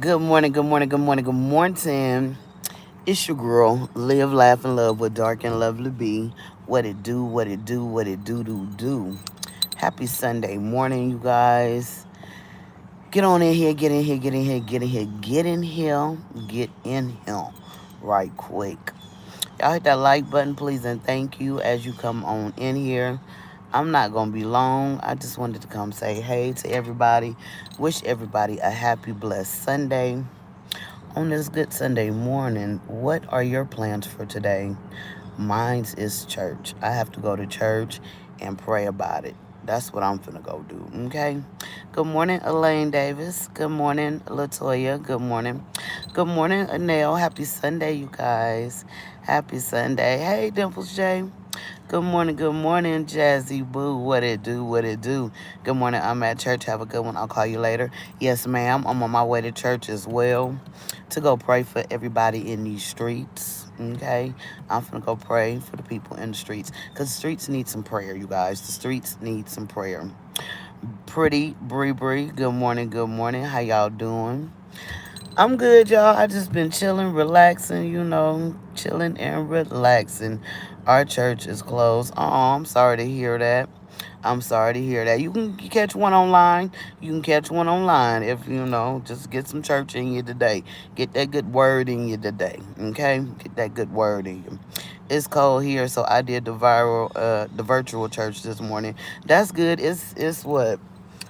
Good morning, good morning, good morning, good morning. It's your girl, Live, Laugh, and Love with Drknluvlyb. What it do, what it do, what it do. Happy Sunday morning, you guys. Get on in here, get in here, get in here, get in here, get in here, get in here right quick. Y'all hit that like button, please, and thank you as you come on in here. I'm not going to be long. I just wanted to come say hey to everybody. Wish everybody a happy, blessed Sunday. On this good Sunday morning, what are your plans for today? Mine's is church. I have to go to church and pray about it. That's what I'm finna go do, okay? Good morning, Elaine Davis. Good morning, Latoya. Good morning. Good morning, Anel. Happy Sunday, you guys. Happy Sunday. Hey, Dimples J. Good morning, Jazzy Boo. What it do, what it do. Good morning, I'm at church. Have a good one. I'll call you later. Yes, ma'am. I'm on my way to church as well to go pray for everybody in these streets. Okay, I'm gonna go pray for the people in the streets because the streets need some prayer, you guys. The streets need some prayer. Pretty Bree Bree, good morning, good morning. How y'all doing? I'm good, y'all. I just been chilling, relaxing, chilling and relaxing. Our church is closed. Oh, I'm sorry to hear that. I'm sorry to hear that. You can catch one online. You can catch one online if just get some church in you today. Get that good word in you today. Okay? Get that good word in you. It's cold here, so I did the virtual church this morning. That's good. It's what,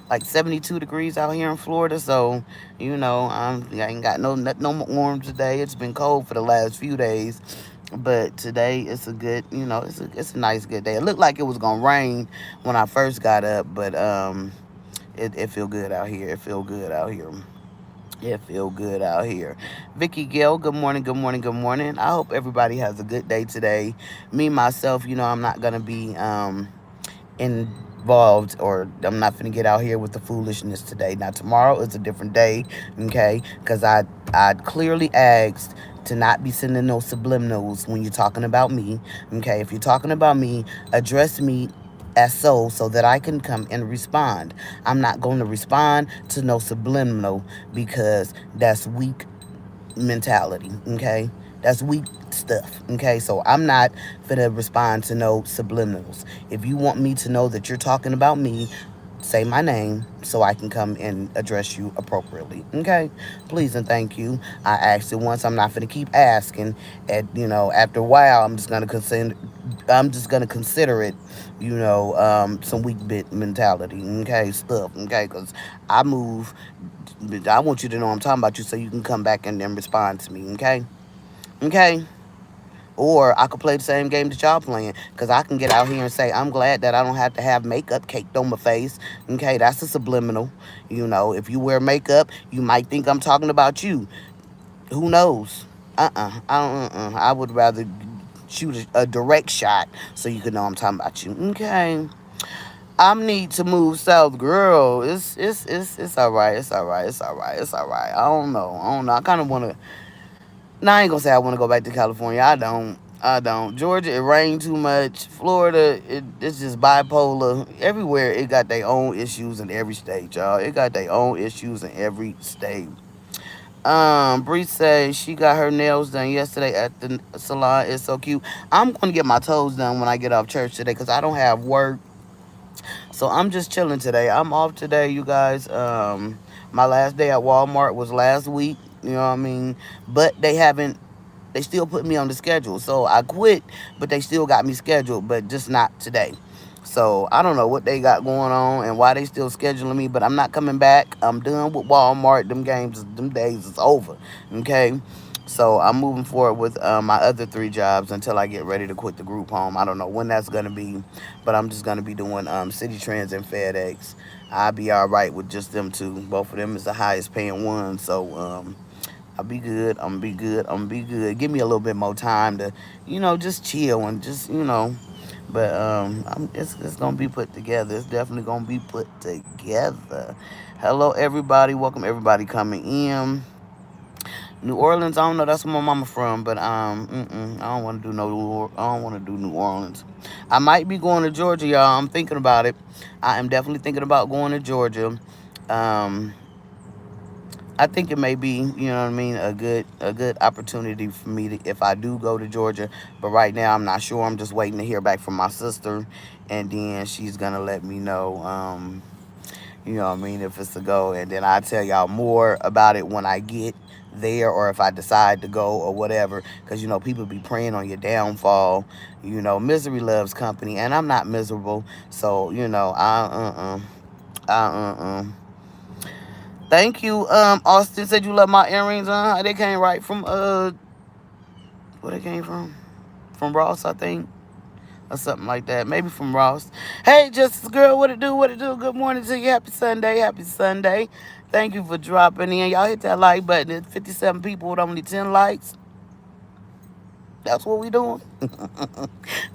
like 72 degrees out here in Florida. So, I ain't got no more warm today. It's been cold for the last few days. But today it's a good, it's a nice good day. It looked like it was gonna rain when I first got up, but it feel good out here. It feel good out here. It feel good out here. Vicky Gill, good morning, good morning, good morning. I hope everybody has a good day today. Me myself, I'm not gonna be involved, or I'm not gonna get out here with the foolishness today. Now tomorrow is a different day, okay? Because I clearly asked to not be sending no subliminals when you're talking about me, okay? If you're talking about me, address me as so that I can come and respond. I'm not going to respond to no subliminal because that's weak mentality, okay? That's weak stuff, okay? So I'm not gonna respond to no subliminals. If you want me to know that you're talking about me, say my name so I can come and address you appropriately, okay? Please and thank you. I asked it once. I'm not gonna keep asking. After a while, I'm just gonna consider it, some weak bit mentality, okay, stuff, okay? Because I move. I want you to know I'm talking about you so you can come back and then respond to me, okay? Okay? Or I could play the same game that y'all playing because I can get out here and say, I'm glad that I don't have to have makeup caked on my face. Okay? That's a subliminal. If you wear makeup, you might think I'm talking about you. Who knows? I don't, I would rather shoot a direct shot so you can know I'm talking about you. Okay? I need to move south, girl. It's all right. It's all right. It's all right. It's all right. I don't know. I don't know. I kind of want to. Nah, I ain't gonna say I want to go back to California. I don't. I don't. Georgia, it rained too much. Florida, it's just bipolar. Everywhere, it got their own issues in every state, y'all. It got their own issues in every state. Bree says she got her nails done yesterday at the salon. It's so cute. I'm gonna get my toes done when I get off church today because I don't have work. So I'm just chilling today. I'm off today, you guys. My last day at Walmart was last week. You know what I mean? But they still put me on the schedule. So I quit, but they still got me scheduled, but just not today. So I don't know what they got going on and why they still scheduling me, but I'm not coming back. I'm done with Walmart. Them days is over. Okay. So I'm moving forward with my other three jobs until I get ready to quit the group home. I don't know when that's gonna be, but I'm just gonna be doing City Trends and FedEx. I'll be all right with just them two. Both of them is the highest paying one. So I'll be good. I'm gonna be good. I'm gonna be good. Give me a little bit more time to, just chill and just, But it's gonna be put together. It's definitely gonna be put together. Hello, everybody. Welcome everybody coming in. New Orleans, I don't know. That's where my mama from, but I don't want to do I don't want to do New Orleans. I might be going to Georgia, y'all. I'm thinking about it. I am definitely thinking about going to Georgia. Um, I think it may be, you know what I mean, a good opportunity for me to, if I do go to Georgia. But right now, I'm not sure. I'm just waiting to hear back from my sister, and then she's gonna let me know. You know what I mean, if it's a go, and then I tell y'all more about it when I get there, or if I decide to go or whatever. Because people be praying on your downfall. Misery loves company, and I'm not miserable. So Thank you. Austin said you love my earrings. They came right from where they came from? From Ross, I think, or something like that. Maybe from Ross. Hey, Justice Girl, what it do? What it do? Good morning to you. Happy Sunday. Happy Sunday. Thank you for dropping in. Y'all hit that like button. It's 57 people with only 10 likes. That's what we doing.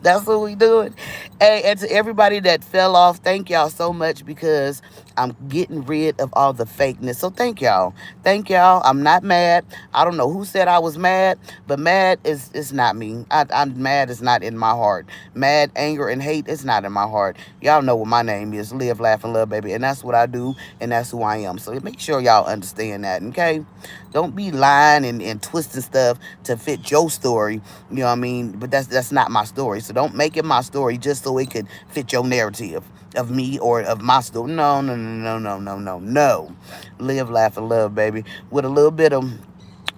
That's what we doing. Hey, and to everybody that fell off, thank y'all so much because I'm getting rid of all the fakeness. So thank y'all. Thank y'all. I'm not mad. I don't know who said I was mad, but mad is not me. I'm mad is not in my heart. Mad, anger, and hate is not in my heart. Y'all know what my name is. Live, laugh, and love, baby. And that's what I do, and that's who I am. So make sure y'all understand that, okay? Don't be lying and twisting stuff to fit your story. You know what I mean? But that's not my story. So don't make it my story just so it could fit your narrative of me or of my story. No, no, no, no, no, no, no, no. Live, laugh, and love, baby. With a little bit of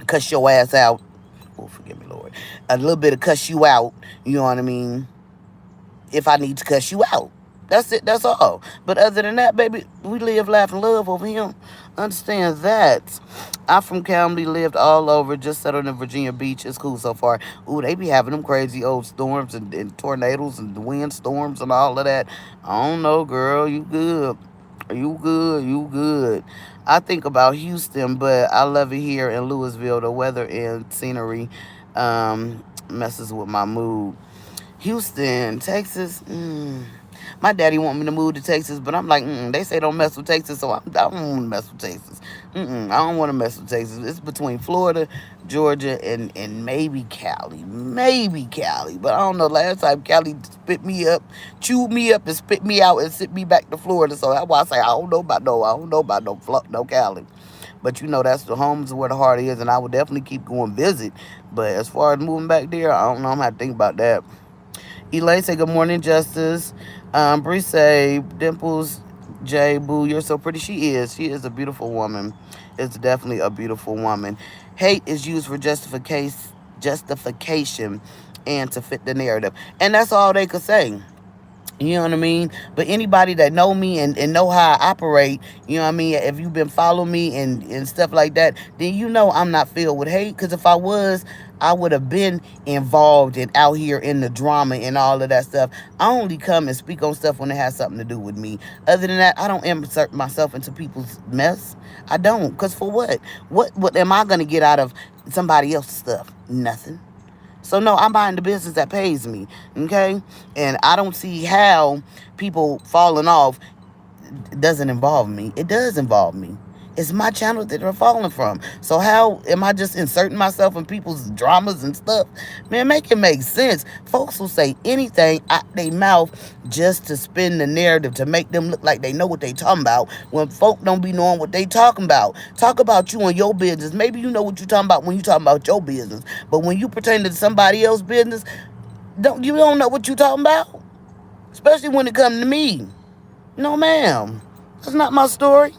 cuss your ass out. Oh, forgive me, Lord. A little bit of cuss you out. You know what I mean? If I need to cuss you out. That's it. That's all. But other than that, baby, we live, laugh, and love over here. Understand that. I'm from Camden, lived all over, just settled in Virginia Beach. It's cool so far. Ooh, they be having them crazy old storms and tornadoes and wind storms and all of that. I don't know, girl. You good. You good. You good. I think about Houston, but I love it here in Louisville. The weather and scenery messes with my mood. Houston, Texas. My daddy want me to move to Texas, but I'm like, they say don't mess with Texas, so I don't want to mess with Texas. I don't want to mess with Texas. It's between Florida, Georgia, and maybe Cali, but I don't know. Last time Cali spit me up, chewed me up, and spit me out and sent me back to Florida. So that's why I say I don't know about no Cali. But that's the homes where the heart is, and I would definitely keep going visit. But as far as moving back there, I don't know. I'm gonna have to think about that. Elay say good morning, Justice. Bree say Dimples J Boo, you're so pretty. She is. She is a beautiful woman. It's definitely a beautiful woman. Hate is used for justification and to fit the narrative. And that's all they could say. You know what I mean? But anybody that know me and know how I operate, you know what I mean? If you've been following me and stuff like that, then I'm not filled with hate. Because if I was, I would have been involved and out here in the drama and all of that stuff. I only come and speak on stuff when it has something to do with me. Other than that, I don't insert myself into people's mess. I don't. Because for what? What am I going to get out of somebody else's stuff? Nothing. So no, I'm buying the business that pays me, okay? And I don't see how people falling off doesn't involve me. It does involve me. It's my channel that they're falling from. So how am I just inserting myself in people's dramas and stuff? Man, make it make sense. Folks will say anything out their mouth just to spin the narrative to make them look like they know what they talking about when folk don't be knowing what they talking about. Talk about you and your business. Maybe you know what you talking about when you talking about your business. But when you pertain to somebody else's business, you don't know what you talking about. Especially when it come to me. No, ma'am. That's not my story.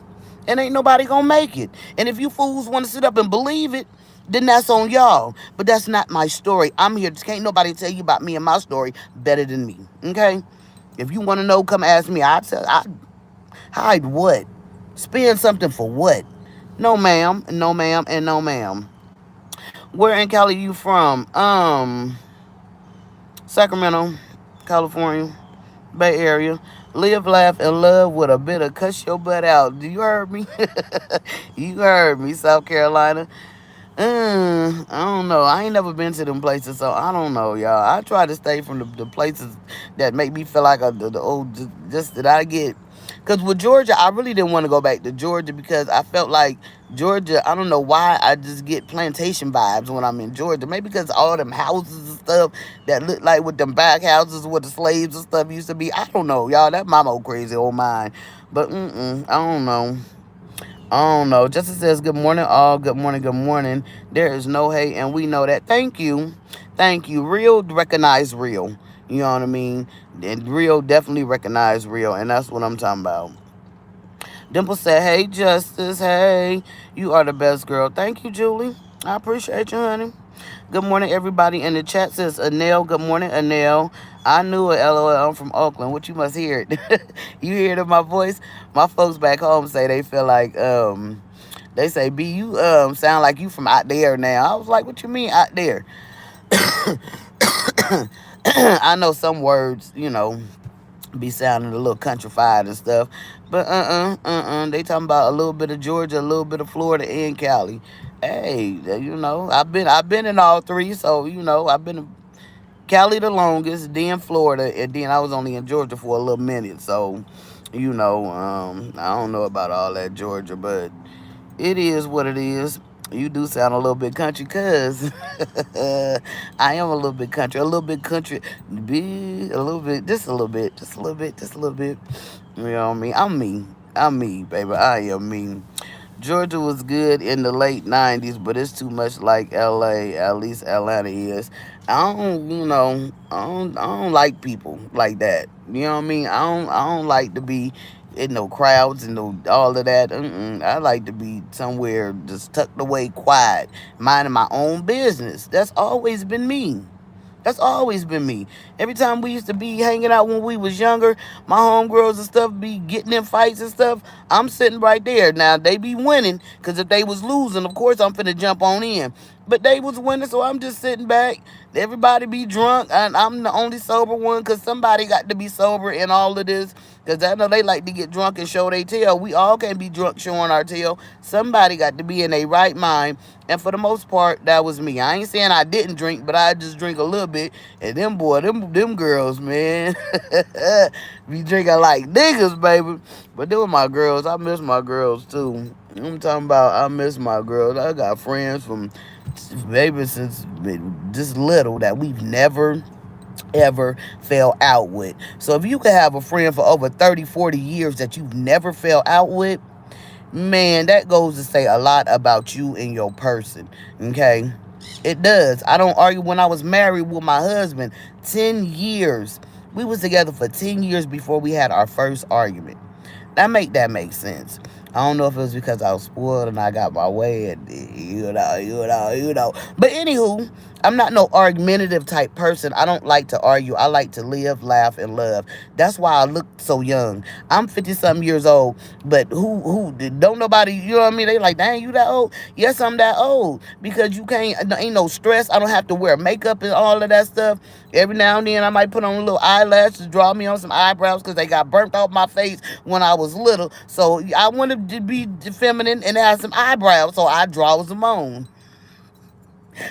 And ain't nobody gonna make it. And if you fools want to sit up and believe it, then that's on y'all. But that's not my story. I'm here. Can't nobody tell you about me and my story better than me. Okay? If you want to know, come ask me. I hide what? Spend something for what? No, ma'am. No, ma'am. And no, ma'am. Where in Cali you from? Sacramento, California. Bay Area. Live, laugh, and love with a bit of cuss your butt out. Do you heard me? You heard me, South Carolina. I don't know. I ain't never been to them places, so I don't know, y'all. I try to stay from the places that make me feel like the old, just that I get. Because with Georgia, I really didn't want to go back to Georgia because I felt like Georgia, I don't know why, I just get plantation vibes when I'm in Georgia. Maybe because all them houses and stuff that look like with them back houses where the slaves and stuff used to be. I don't know, y'all. That mama crazy old mind. But I don't know. I don't know. Justice says, good morning, all. Good morning, good morning. There is no hate, and we know that. Thank you. Thank you. Real recognize real. You know what I mean? And real definitely recognize real, and that's what I'm talking about. Dimple said, hey, Justice. Hey, you are the best girl. Thank you, Julie. I appreciate you, honey. Good morning, everybody in the chat. Says Anel. Good morning, Anel. I knew it. LOL. I'm from Oakland. What, you must hear it. You hear it in my voice? My folks back home say they feel like they say, B, you sound like you from out there now. I was like, what you mean out there? I know some words, be sounding a little countrified and stuff. But they talking about a little bit of Georgia, a little bit of Florida, and Cali. Hey, I've been in all three, so I've been in Cali the longest, then Florida, and then I was only in Georgia for a little minute. So, I don't know about all that Georgia, but it is what it is. You do sound a little bit country, cuz I am a little bit country, a little bit country, be a little bit, just a little bit, just a little bit, just a little bit. You know what I mean? I'm me. I'm me, baby. I am me. Georgia was good in the late '90s, but it's too much like LA. At least Atlanta is. I don't like people like that. You know what I mean? I don't like to be in no crowds and no all of that. I like to be somewhere just tucked away, quiet, minding my own business. That's always been me. That's always been me. Every time we used to be hanging out when we was younger, my homegirls and stuff be getting in fights and stuff. I'm sitting right there. Now they be winning, cause if they was losing, of course I'm finna jump on in. But they was winning, so I'm just sitting back. Everybody be drunk, and I'm the only sober one, cause somebody got to be sober in all of this. Cause I know they like to get drunk and show their tail. We all can't be drunk showing our tail. Somebody got to be in their right mind. And for the most part, that was me. I ain't saying I didn't drink, but I just drink a little bit. And them girls, man, be drinking like niggas, baby. But they were my girls. I miss my girls too. I'm talking about I miss my girls. I got friends from maybe since just little that we've never ever fell out with. So if you could have a friend for over 30, 40 years that you've never fell out with, man, that goes to say a lot about you and your person. Okay? It does. I don't argue. When I was married with my husband, 10 years. We was together for 10 years before we had our first argument. That make sense. I don't know if it was because I was spoiled and I got my way, and But anywho, I'm not no argumentative type person. I don't like to argue. I like to live, laugh, and love. That's why I look so young. I'm 50 something years old, but who don't nobody, you know what I mean? They like, dang, you that old? Yes, I'm that old, because you can't. Ain't no stress. I don't have to wear makeup and all of that stuff. Every now and then, I might put on a little eyelashes, draw me on some eyebrows because they got burnt off my face when I was little. So I wanted to be feminine and have some eyebrows, so I draw them on.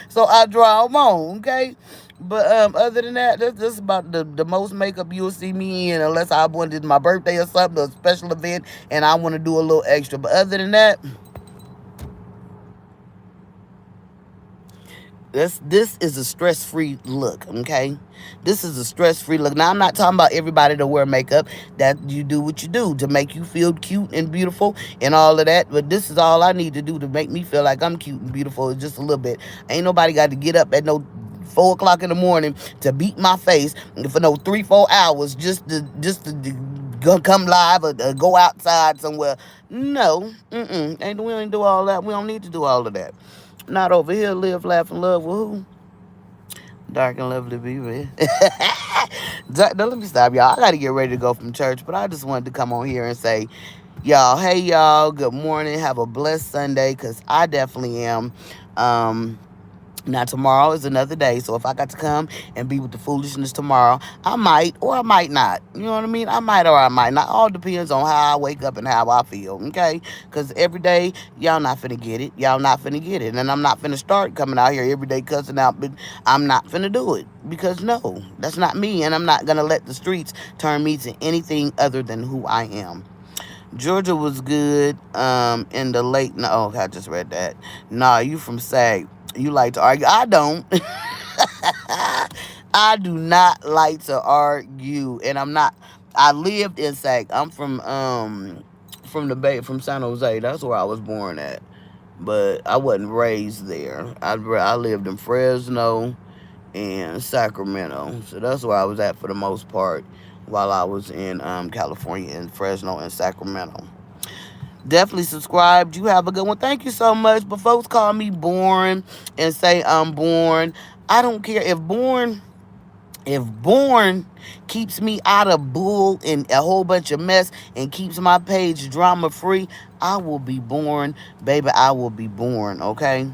So I draw them on, okay? But other than that, that's about the most makeup you'll see me in, unless I wanted my birthday or something, a special event, and I want to do a little extra. But other than that, this is a stress-free look, okay? This is a stress-free look. Now I'm not talking about everybody to wear makeup. That you do what you do to make you feel cute and beautiful and all of that. But this is all I need to do to make me feel like I'm cute and beautiful, is just a little bit. Ain't nobody got to get up at no 4 o'clock in the morning to beat my face for no 3-4 hours just to come live or go outside somewhere. No, ain't we ain't do all that. We don't need to do all of that. Not over here, live, laugh, and love with who? Dark and lovely baby. Now, let me stop, y'all. I got to get ready to go from church, but I just wanted to come on here and say, y'all, hey, y'all, good morning. Have a blessed Sunday, because I definitely am. Um, Now, tomorrow is another day, so if I got to come and be with the foolishness tomorrow, I might or I might not. You know what I mean? I might or I might not. All depends on how I wake up and how I feel, okay? Because every day, y'all not finna get it. Y'all not finna get it. And I'm not finna start coming out here every day cussing out, but I'm not finna do it. Because no, that's not me, and I'm not gonna let the streets turn me to anything other than who I am. Georgia was good in the late. No, oh, I just read that. Nah, you from SAG. You like to argue. I don't. I do not like to argue. And I'm not. I lived in SAG. I'm from from the Bay, from San Jose. That's where I was born at, but I wasn't raised there. I lived in Fresno and Sacramento, so that's where I was at for the most part while I was in California, in Fresno and Sacramento. Definitely subscribed. You have a good one. Thank you so much. But folks call me boring and say I'm boring. I don't care if born keeps me out of bull and a whole bunch of mess and keeps my page drama free, I will be born, baby. I will be born, okay?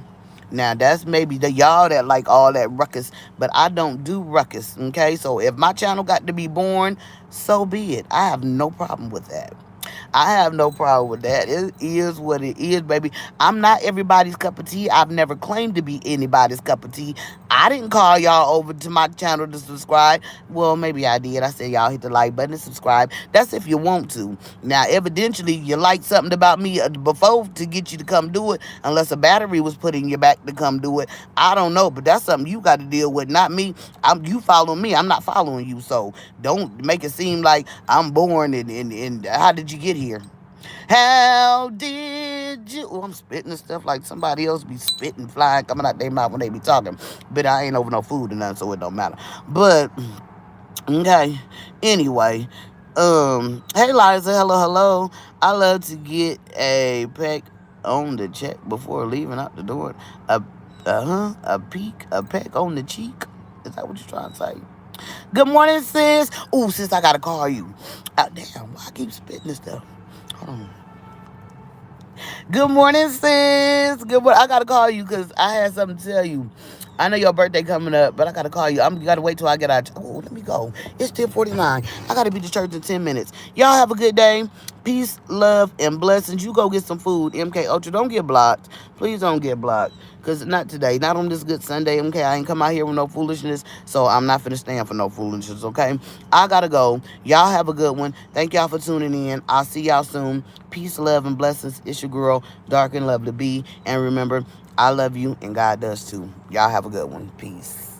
Now that's maybe the y'all that like all that ruckus, but I don't do ruckus, okay? So if my channel got to be born, so be it. I have no problem with that. I have no problem with that. It is what it is, baby. I'm not everybody's cup of tea. I've never claimed to be anybody's cup of tea. I didn't call y'all over to my channel to subscribe. Well, maybe I did. I said y'all hit the like button and subscribe. That's if you want to. Now, evidently, you like something about me before to get you to come do it, unless a battery was put in your back to come do it. I don't know, but that's something you got to deal with, not me. You following me. I'm not following you, so don't make it seem like I'm born and how did you get here? How did you? Oh, I'm spitting and stuff like somebody else be spitting, flying, coming out their mouth when they be talking. But I ain't over no food or nothing, so it don't matter. But, okay. Anyway, hey Liza, hello. I love to get a peck on the check before leaving out the door. A, a peck on the cheek. Is that what you're trying to say? Good morning, sis. Oh, sis, I gotta call you. Damn, why I keep spitting this stuff? Hold on. Good morning, sis. Good morning. I gotta call you because I had something to tell you. I know your birthday coming up, but I gotta call you. I'm gotta wait till I get out. Oh, let me go. It's 10:49. I gotta be to church in 10 minutes. Y'all have a good day. Peace, love, and blessings. You go get some food. MK Ultra, don't get blocked. Please don't get blocked. Because not today. Not on this good Sunday. MK, I ain't come out here with no foolishness. So I'm not finna stand for no foolishness, okay? I gotta go. Y'all have a good one. Thank y'all for tuning in. I'll see y'all soon. Peace, love, and blessings. It's your girl, Drknluvlyb. And remember, I love you and God does too. Y'all have a good one. Peace.